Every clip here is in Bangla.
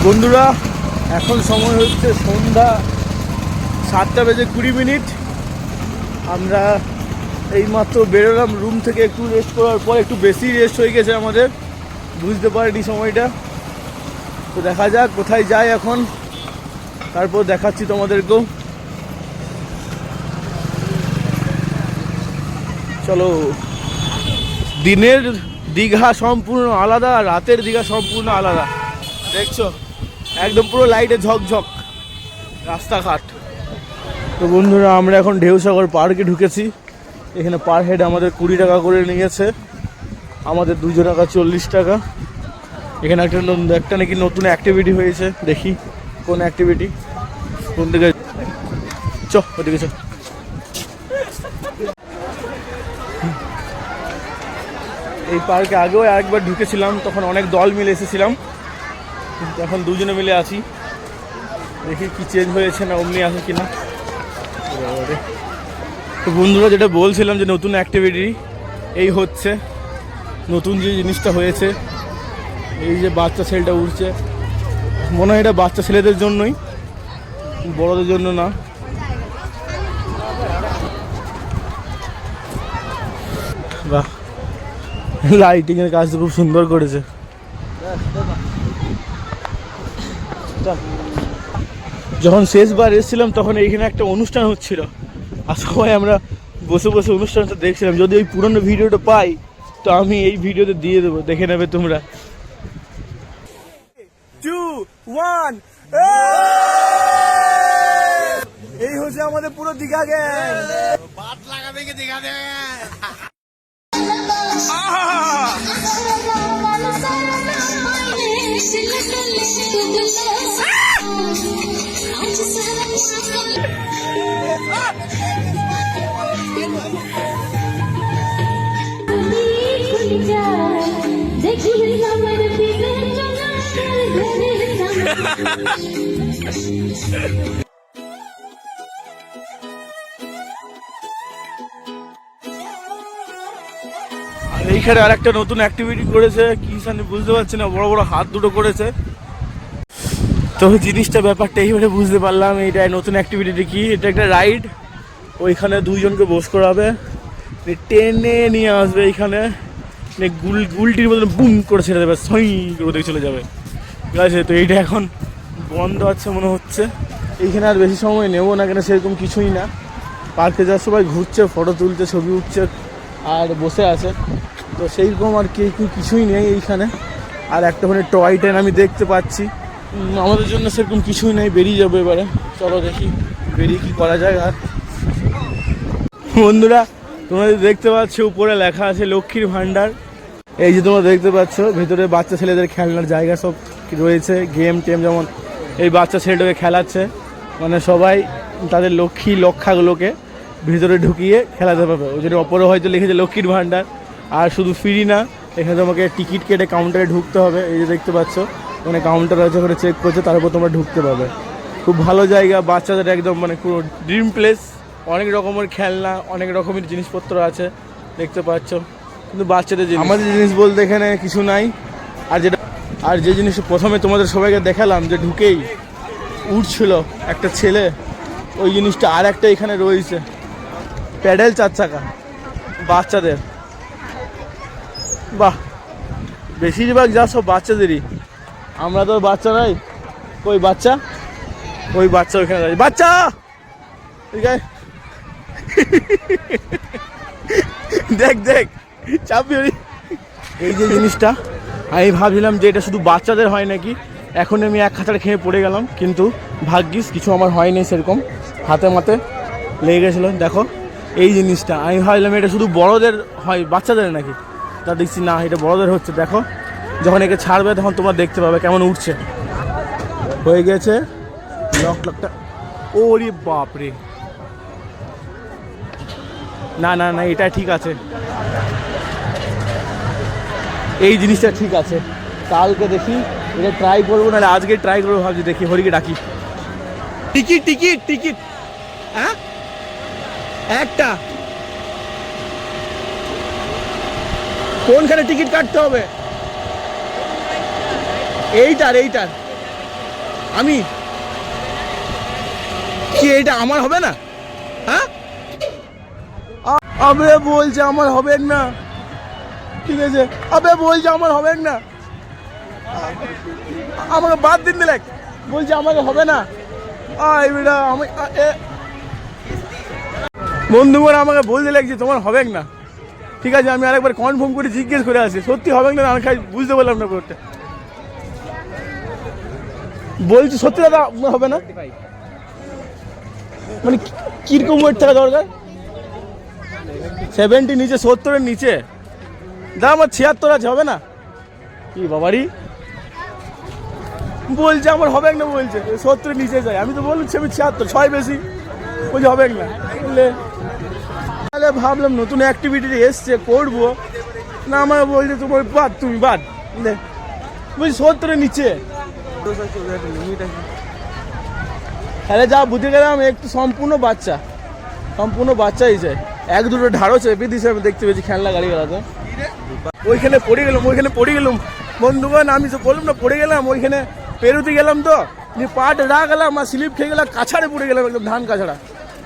বন্ধুরা এখন সময় হচ্ছে সন্ধ্যা 7:20। আমরা এইমাত্র বেরোলাম রুম থেকে, একটু রেস্ট করার পর একটু বেশি রেস্ট হয়ে গেছে আমাদের, বুঝতে পারিনি সময়টা। তো দেখা যাক কোথায় যাই এখন, তারপর দেখাচ্ছি তোমাদেরকেও। চলো। দিনের দীঘা সম্পূর্ণ আলাদা, রাতের দীঘা সম্পূর্ণ আলাদা। দেখছো একদম পুরো লাইটে ঝকঝক রাস্তাঘাট। তো বন্ধুরা আমরা এখন ঢেউসাগর পার্কে ঢুকেছি। এখানে পার হেড আমাদের 20 টাকা করে নিয়েছে, আমাদের 2 টাকা 40 টাকা। এখানে একটা নাকি নতুন অ্যাক্টিভিটি হয়েছে, দেখি কোন অ্যাক্টিভিটি, কোন দিকে ওদিকে চ। এই পার্কে আগেও একবার ঢুকেছিলাম, তখন অনেক দল মিলে এসেছিলাম, কিন্তু এখন দুজনে মিলে আছি। দেখি কি চেঞ্জ হয়েছে না অমনি আছে কিনা। তো বন্ধুরা যেটা বলছিলাম যে নতুন অ্যাক্টিভিটি এই হচ্ছে, নতুন যে জিনিসটা হয়েছে, এই যে বাচ্চা ছেলেটা উঠছে, মনে হয় এটা বাচ্চা ছেলেদের জন্যই, বড়দের জন্য না। বাহ, লাইটিং এর কাজটা খুব সুন্দর করেছে। যখন শেষবার এসেছিলাম তখন এইখানে একটা অনুষ্ঠান হচ্ছিল, আর সবাই আমরা বসে বসে অনুষ্ঠানটা দেখছিলাম। যদি ওই পুরনো ভিডিওটা পাই তো আমি এই ভিডিওতে দিয়ে দেবো, দেখে নেবে তোমরা। 2, 1 এই হচ্ছে আমাদের পুরো দীঘা গ্যাং। বাদ লাগাবে কি দীঘা গ্যাং। এইখানে আর একটা নতুন অ্যাক্টিভিটি করেছে, কি জানি বুঝতে পারছি না, বড় বড় হাত দুটো করেছে। তো জিনিসটা ব্যাপারটা এইভাবে বুঝতে পারলাম, এইটা নতুন অ্যাক্টিভিটি কি, এটা একটা রাইড। ওইখানে দুইজনকে বস করাবে, টেনে নিয়ে আসবে এইখানে, গুলটির মধ্যে বুম করে ছেড়ে দেবে, সই করে চলে যাবে, ঠিক আছে। তো এইটা এখন বন্ধ আছে মনে হচ্ছে। এইখানে আর বেশি সময় নেবো না, কেন সেরকম কিছুই না। পার্কে যাওয়ার সবাই ঘুরছে, ফটো তুলছে, ছবি উঠছে আর বসে আছে, তো সেইরকম আর কিছুই নেই এইখানে। আর একটা মানে টয় ট্রেন আমি দেখতে পাচ্ছি, আমাদের জন্য সেরকম কিছুই নেই, বেরিয়ে যাবো এবারে। চলো দেখি বেরিয়ে কি করা যায়। আর বন্ধুরা তোমরা দেখতে পাচ্ছ উপরে লেখা আছে লক্ষ্মীর ভাণ্ডার। এই যে তোমরা দেখতে পাচ্ছ ভেতরে বাচ্চা ছেলেদের খেলনার জায়গা সব রয়েছে, গেম টেম, যেমন এই বাচ্চা ছেলেটাকে খেলাচ্ছে, মানে সবাই তাদের লক্ষাগুলোকে ভিতরে ঢুকিয়ে খেলাতে পারবে। ওই জন্য ওপরে হয়তো লিখেছে লক্ষ্মীর ভাণ্ডার। আর শুধু ফ্রি না, এখানে তোমাকে টিকিট কেটে কাউন্টারে ঢুকতে হবে। এই যে দেখতে পাচ্ছ ওখানে কাউন্টার আছে, ওখানে চেক করছে, তারপর তোমরা ঢুকতে পারবে। খুব ভালো জায়গা, বাচ্চাদের একদম মানে পুরো ড্রিম প্লেস। অনেক রকমের খেলনা, অনেক রকমের জিনিসপত্র আছে দেখতে পাচ্ছ, কিন্তু বাচ্চাদের জিনিস, আমাদের জিনিস বলতে এখানে কিছু নাই। আর যে জিনিস প্রথমে তোমাদের সবাইকে দেখালাম যে ঢুকেই উঠছিল একটা ছেলে, ওই জিনিসটা আর একটা এখানে রয়েছে, প্যাডেল 4 চাকা বাচ্চাদের। বাহ, বেশিরভাগ যা সব বাচ্চাদেরই, আমরা তো বাচ্চা নাই। ওই বাচ্চা ওখানে বাচ্চা, ঠিক আছে। দেখ চাপি। এই যে জিনিসটা আমি ভাবছিলাম যে এটা শুধু বাচ্চাদের হয় নাকি, এখন আমি এক খাঁচার খেয়ে পড়ে গেলাম, কিন্তু ভাগ্যিস কিছু আমার হয়নি সেরকম, হাতে মাতে লেগে গেছিলো। দেখো এই জিনিসটা আমি ভাবছিলাম এটা শুধু বড়দের হয়, বাচ্চাদের নাকি, তা দেখছি না, এটা বড়দের হচ্ছে। দেখো যখন একে ছাড়বে তখন তোমরা দেখতে পাবে কেমন উঠছে। হয়ে গেছে লকটা। ওরে বাপরে, না এটা ঠিক আছে, এই জিনিসটা ঠিক আছে। কালকে দেখি এটা ট্রাই করবো, নাহলে আজকে ট্রাই করবো ভাবছি। দেখি হরিকে ডাকি। টিকিট হ্যাঁ, একটা কোনখানে টিকিট কাটতে হবে? এইটার আমি কি এটা আমার হবে না? হ্যাঁ আবে বলছে আমার হবে না, ঠিক আছে আবে বলছে আমার হবে না, আমাকে বাদ দিন দিলে বলছে আমাকে হবে না। বেটা আমি বন্ধুগণ আমাকে বলতে লাগছে তোমার হবে না, ঠিক আছে আমি আরেকবার কনফার্ম করে জিজ্ঞেস করে আসি সত্যি হবে না, আমি খাই বুঝতে পারলাম না ব্যাপারটা। বলছি সত্যি দাদা হবে না, মানে কিরকম ওয়েট থাকা দরকার? 70 নিচে, 70-এর নিচে। দাদা আমার 76 আছে, হবে না? কি বাবারি বলছে আমার হবে না, বলছে 70-এর নিচে যায়। আমি তো বলছি আমি 76, 6 বেশি, বলছে হবে না। তাহলে ভাবলাম নতুন অ্যাক্টিভিটি এসছে করবো না, আমার বলছে তোমার বাদ, তুমি বাদ বলছি 70-এর নিচে। তাহলে যা বুঝে গেলাম একটু সম্পূর্ণ বাচ্চাই যায়। 1-2টো ঢাড়ও চেপে দিয়েছে, আমি দেখতে পেয়েছি খেলনা গাড়িগুলোতে। ওইখানে পড়ে গেলাম বন্ধুগণ, আমি তো বললাম না পড়ে গেলাম, ওইখানে পেরোতে গেলাম তো পাট গেলাম আর স্লিপ খেয়ে গেলাম, কাছাড়ে পড়ে গেলাম, একদম ধান কাছাড়া।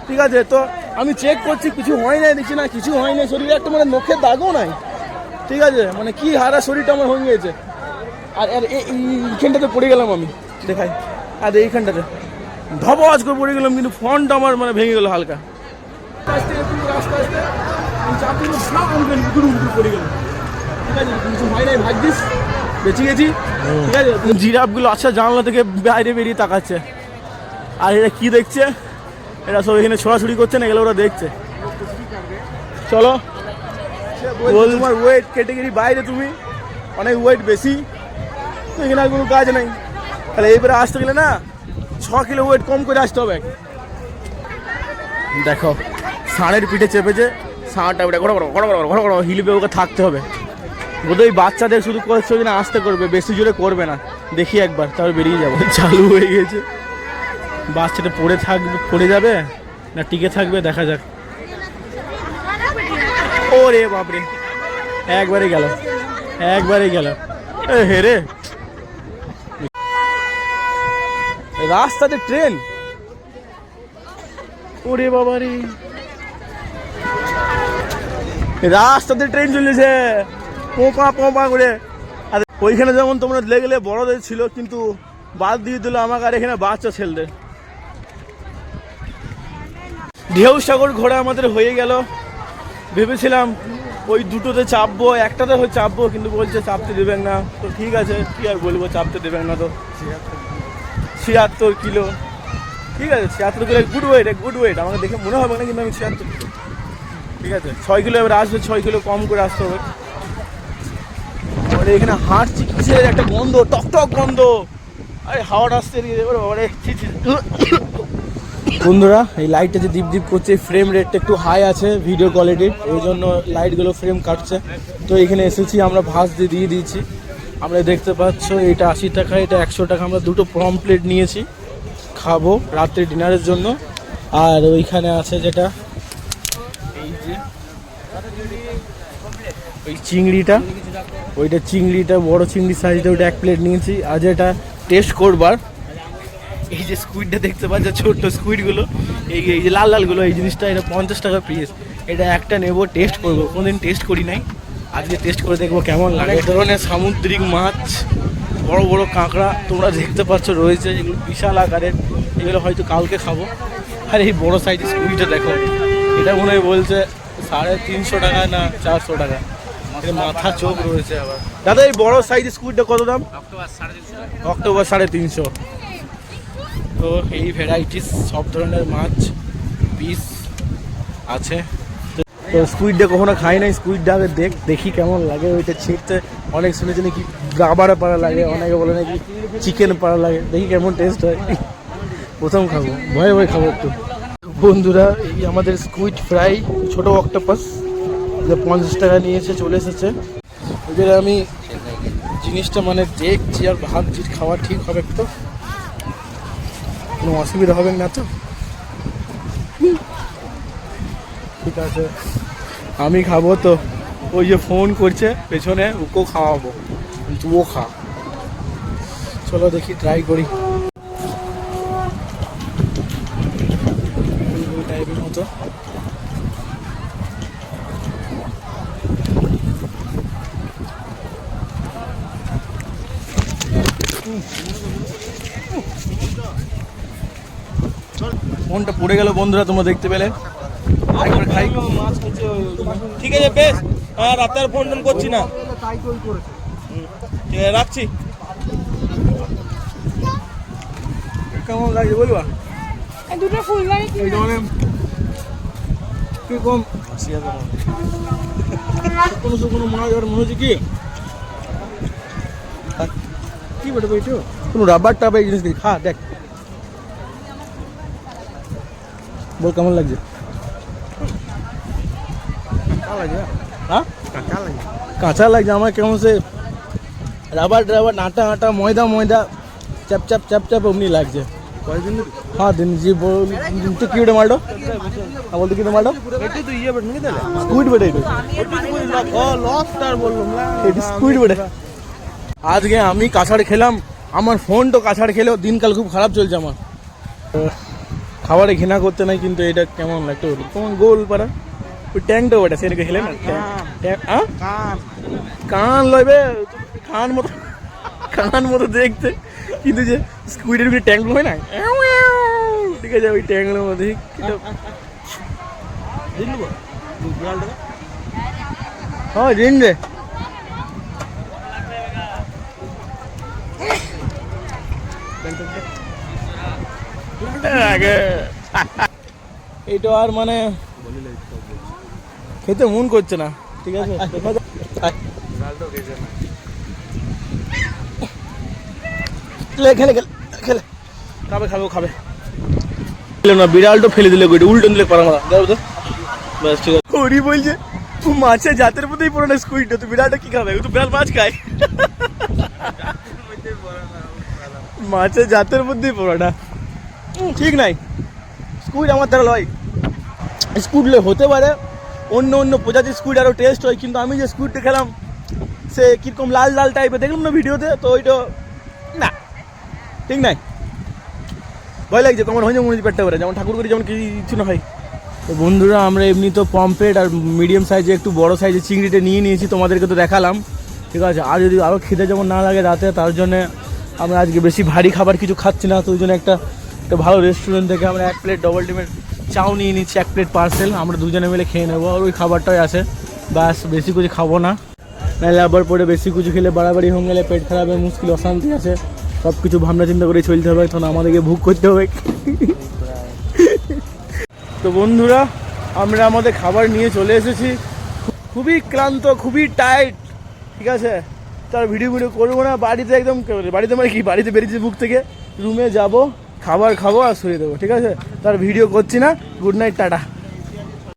ঠিক আছে, তো আমি চেক করছি কিছু হয় নাই, দেখছি না কিছু হয় নাই, শরীরে একটা মানে নখের দাগও নাই। ঠিক আছে, মানে কি হারা শরীরটা আমার হয়ে গেছে। আর এইখানটাতে পড়ে গেলাম আমি, দেখাই, আর এইখানটাতে ধবাজ করে পড়ে গেলাম, কিন্তু ফোনটা আমার মানে ভেঙে গেল হালকা। পড়ে গেল, ঠিক আছে কিছু হয় নাই, ভাগ্যিস বেঁচে গেছি। ঠিক আছে, জিরাফগুলো আচ্ছা জানলা থেকে বাইরে বেরিয়ে তাকাচ্ছে, আর এরা কি দেখছে, এরা সব এখানে ছোড়াছুড়ি করছে না, এগুলো ওরা দেখছে। চলো তোমার ওয়েট ক্যাটেগরি বাইরে, তুমি অনেক ওয়েট বেশি, তো এখানে আর কোনো কাজ নেই। তাহলে এইবারে আসতে গেলে না 6 কিলো ওয়েট কম করে আসতে হবে। দেখো ষাঁড়ের পিঠে চেপেছে, ষাঁড়টা ওটা ঘড় ঘড় হিলবে, ওকে থাকতে হবে। বোধহয় বাচ্চাদের শুধু করছে কিনা আসতে করবে, বেশি জোরে করবে না, দেখি একবার তারপর বেরিয়ে যাবো। চালু হয়ে গেছে, বাচ্চাটা পড়ে যাবে না টিকে থাকবে দেখা যাক। ওরে বাপরে, একবারে গেল হেরে। রাস্তাতে ট্রেন, ওরে বাবারে রাস্তাতে ট্রেন চলেছে পোপা করে। আর ওইখানে যেমন তোমরা লেগেলে বড়দের ছিল, কিন্তু বাদ দিয়ে দিল আমাকে, আর এখানে বাচ্চা ছেলেদের। ঢেউ সাগর ঘোরা আমাদের হয়ে গেল। ভেবেছিলাম ওই দুটোতে চাপবো, একটাতে চাপবো, কিন্তু বলছে চাপতে দেবেন না। তো ঠিক আছে, কি আর বলবো, চাপতে দেবেন না তো। 76 কিলো, ঠিক আছে 76 কিলো গুড ওয়েট, আমাকে দেখে মনে হবে না, কিন্তু আমি 76 কিলো। ঠিক আছে 6 কিলো এবার আসবে, 6 কিলো কম করে আসতে হবে। এখানে হাঁটছি, কিসের একটা গন্ধ, টকটক গন্ধ, আরে হাওয়াটা আসতে বন্ধুরা। এই লাইটটা যে দীপ করছে, ফ্রেম রেটটা একটু হাই আছে ভিডিও কোয়ালিটির, এই জন্য লাইটগুলো ফ্রেম কাটছে। তো এখানে এসেছি আমরা, ভাঁজ দিয়ে দিয়েছি। আমরা দেখতে পাচ্ছ এটা 80 টাকা, এটা 100 টাকা। আমরা দুটো পমপ্লেট নিয়েছি, খাবো রাত্রে ডিনারের জন্য। আর ওইখানে আছে যেটা এই যে ওই চিংড়িটা, বড় চিংড়ি সাইজটা, ওইটা 1 প্লেট নিয়েছি। আর যেটা টেস্ট করবার, এই যে স্কুইডটা দেখতে পাচ্ছ, ছোট্ট স্কুইডগুলো, এই যে লালগুলো, এই জিনিসটা এটা 50 টাকা পিস। এটা একটা নেবো, টেস্ট করবো, কোনোদিন টেস্ট করি নাই, আজকে টেস্ট করে দেখবো কেমন লাগে। এক ধরনের সামুদ্রিক মাছ, বড় কাঁকড়া তোমরা দেখতে পাচ্ছ রয়েছে, এগুলো বিশাল আকারের, এগুলো হয়তো কালকে খাবো। আর এই বড় সাইজের স্কুইডটা দেখো, এটা মনে হয় বলছে 350 টাকা না 400 টাকা, মাথা চোখ রয়েছে। আবার দাদা এই বড় সাইজের স্কুইডটা কত দাম? অক্টোপাস 350। তো এই ভ্যারাইটিস সব ধরনের মাছ পিস আছে। তো স্কুইডটা কখনো খাই নাই, স্কুইডটা আগে দেখি কেমন লাগে। ওইটা ছিঁড়তে অনেক শুনেছি নাকি গাবারে পাড়া লাগে, অনেকে বলে নাকি চিকেন পাড়া লাগে, দেখি কেমন টেস্ট হয়। প্রথম খাবো, ভয়ে খাবো একটু। বন্ধুরা এই আমাদের স্কুইড ফ্রাই, ছোটো অক্টোপাস, যে 50 টাকা নিয়েছে, চলে এসেছে। ওদের আমি জিনিসটা মানে দেখছি আর ভাবছি খাওয়া ঠিক হবে তো, কোনো অসুবিধা হবে না তো? ঠিক আছে আমি খাবো। তো ওই যে ফোন করছে পেছনে, ওকেও খাওয়াবো, কিন্তু ও খা। চলো দেখি ট্রাই করি। মনটা পড়ে গেল বন্ধুরা, তোমরা দেখতে পেলে। একবার খাই। ঠিক আছে বেশ, আর রাতে আর ফোন টোন করছি না, ঠিক আছে রাখছি। কেমন লাগছে বলবা? দুটো ফুলদানি এইটা মানে কি কম কোনো কোনো মনে হয় মনে হচ্ছে কি কি বলবো, এইটা কোনো রাবার টাবার এই জিনিস কি খা দেখ, বল কেমন লাগছে? হ্যাঁ কাঁচা লাগছে আমার, কেমন সে রাবার রাবার আটা আটা ময়দা ময়দা চাপ চাপ চাপ চাপ অমনি লাগছে। हाँ दिन जी बोल तो की बेटे मारो, हाँ बोल तो की मारो बेटे तो ये बेटे नहीं दे स्क्विड बेटे तो लॉबस्टर बोल लो এটা স্কুইড বেটে। আজকে আমি কাঁচাড় খেলাম, আমার ফোন তো কাঁচাড় খেলেও দিনকাল খুব খারাপ চলছে আমার। খাবারে ঘৃণা করতে নাই, কিন্তু এটা কেমন লাগতো তোমার গোল পাড়া ওই ট্যাংটা ওটা সেটাকে খেলে না কান লইবে কান মতো, কান মতো দেখতে, কিন্তু যে স্কুইডের ভিতরে ট্যাঙ্ক হয় না, ঠিক আছে ওই ট্যাঙ্কের মধ্যে হ্যাঁ দিন রে এইটা আর মানে খেতে মন করছে না, ঠিক আছে খেলে খেলে খেলে খাবে খাবে খাবে না, বিড়ালটা ফেলে দিলে উল্টো দিলে পারা মারা যাও তো ব্যাস ঠিক আছে। ওরি বলছে ও মাছের জাতের মধ্যেই পড়ে না স্কুইডটা, তো বিড়ালটা কি খাবে? ও তো বিড়াল মাছ খায়, মাছের জাতের মধ্যেই পড়ে না, ঠিক নাই। স্কুইড আমার দ্বারা লয়, স্কুইড হতে পারে অন্য অন্য প্রজাতির স্কুইড আরও টেস্ট হয়, কিন্তু আমি যে স্কুইডটা খেলাম সে কীরকম লাল লাল টাইপের দেখলাম না ভিডিওতে, তো ওইটা না ঠিক নাই, ভয় লাগছে কেমন হয়ে যাবে মনে হচ্ছে পেটটা করে, যেমন ঠাকুর করি যেমন কিছু না হয়। তো বন্ধুরা আমরা এমনি তো পম্পেট আর মিডিয়াম সাইজে একটু বড় সাইজের চিংড়িটা নিয়ে নিয়েছি, তোমাদেরকে তো দেখালাম, ঠিক আছে। আর যদি আরও খিদে যেমন না লাগে রাতে, তার জন্যে আমরা আজকে বেশি ভারী খাবার কিছু খাচ্ছি না, তো ওই জন্য একটা ভালো রেস্টুরেন্ট থেকে আমরা 1 প্লেট ডবল ডিমের চাও নিয়ে নিচ্ছি, 1 প্লেট পার্সেল, আমরা দুজনে মিলে খেয়ে নেবো, আর ওই খাবারটাই আছে ব্যাস, বেশি কিছু খাবো না, নাহলে আবার পরে বেশি কিছু খেলে বাড়াবাড়ি হয়ে গেলে পেট খারাপের মুশকিল অশান্তি আছে, সব কিছু ভাবনা চিন্তা করে চলতে হবে, তখন আমাদেরকে ভোগ করতে হবে। তো বন্ধুরা আমরা আমাদের খাবার নিয়ে চলে এসেছি, খুবই ক্লান্ত খুবই টায়ার্ড, ঠিক আছে, তার ভিডিও করবো না, বাড়িতে একদম বাড়িতে মানে কি বাড়িতে বেরিয়েছি বুক থেকে, রুমে যাব খাবার খাবো আর শুয়ে দেবো, ঠিক আছে, তার ভিডিও করছি না। Good night, tata.